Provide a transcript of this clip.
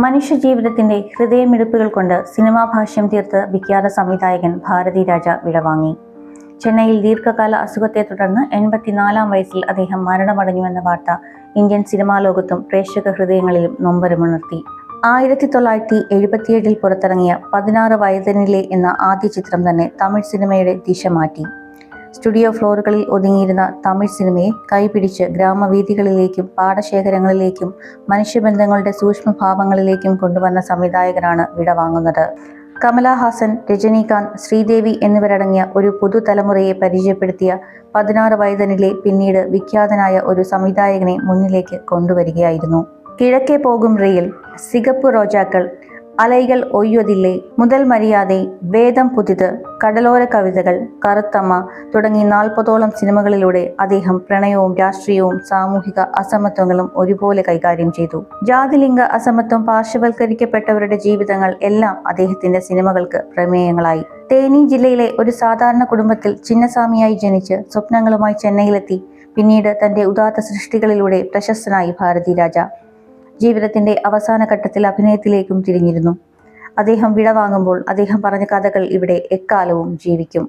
മനുഷ്യജീവിതത്തിന്റെ ഹൃദയമിടിപ്പുകൾ കൊണ്ട് സിനിമാ ഭാഷ്യം തീർത്ത് വിഖ്യാത സംവിധായകൻ ഭാരതിരാജ വിടവാങ്ങി. ചെന്നൈയിൽ ദീർഘകാല അസുഖത്തെ തുടർന്ന് 84-ാം വയസ്സിൽ അദ്ദേഹം മരണമടഞ്ഞുവെന്ന വാർത്ത ഇന്ത്യൻ സിനിമാ ലോകത്തും പ്രേക്ഷക ഹൃദയങ്ങളിലും നൊമ്പരമുണർത്തി. 1977 പുറത്തിറങ്ങിയ 16 വയതനിലെ എന്ന ആദ്യ ചിത്രം തന്നെ തമിഴ് സിനിമയുടെ ദിശ മാറ്റി. സ്റ്റുഡിയോ ഫ്ലോറുകളിൽ ഒതുങ്ങിയിരുന്ന തമിഴ് സിനിമയെ കൈപിടിച്ച് ഗ്രാമവീഥികളിലേക്കും പാടശേഖരങ്ങളിലേക്കും മനുഷ്യബന്ധങ്ങളുടെ സൂക്ഷ്മഭാവങ്ങളിലേക്കും കൊണ്ടുവന്ന സംവിധായകനാണ് വിടവാങ്ങുന്നത്. കമലഹാസൻ, രജനീകാന്ത്, ശ്രീദേവി എന്നിവരടങ്ങിയ ഒരു പുതുതലമുറയെ പരിചയപ്പെടുത്തിയ 16 വയതനിലെ പിന്നീട് വിഖ്യാതനായ ഒരു സംവിധായകനെ മുന്നിലേക്ക് കൊണ്ടുവരികയായിരുന്നു. കിഴക്കേ പോകും റെയിൽ, സിഗപ്പ് റോജാക്കൾ, അലൈകൾ ഒയ്യൊതില്ലേ, മുതൽ മര്യാദ, വേദം പുതിത്, കടലോര കവിതകൾ, കറുത്തമ്മ തുടങ്ങി 40ഓളം സിനിമകളിലൂടെ അദ്ദേഹം പ്രണയവും രാഷ്ട്രീയവും സാമൂഹിക അസമത്വങ്ങളും ഒരുപോലെ കൈകാര്യം ചെയ്തു. ജാതിലിംഗ അസമത്വം, പാർശ്വവൽക്കരിക്കപ്പെട്ടവരുടെ ജീവിതങ്ങൾ എല്ലാം അദ്ദേഹത്തിന്റെ സിനിമകൾക്ക് പ്രമേയങ്ങളായി. തേനി ജില്ലയിലെ ഒരു സാധാരണ കുടുംബത്തിൽ ചിന്നസ്വാമിയായി ജനിച്ച് സ്വപ്നങ്ങളുമായി ചെന്നൈയിലെത്തി പിന്നീട് തന്റെ ഉദാത്ത സൃഷ്ടികളിലൂടെ പ്രശസ്തനായി ഭാരതിരാജ. ജീവിതത്തിന്റെ അവസാന ഘട്ടത്തിൽ അഭിനയത്തിലേക്കും തിരിഞ്ഞിരുന്നു. അദ്ദേഹം വിടവാങ്ങുമ്പോൾ അദ്ദേഹം പറഞ്ഞ കഥകൾ ഇവിടെ എക്കാലവും ജീവിക്കും.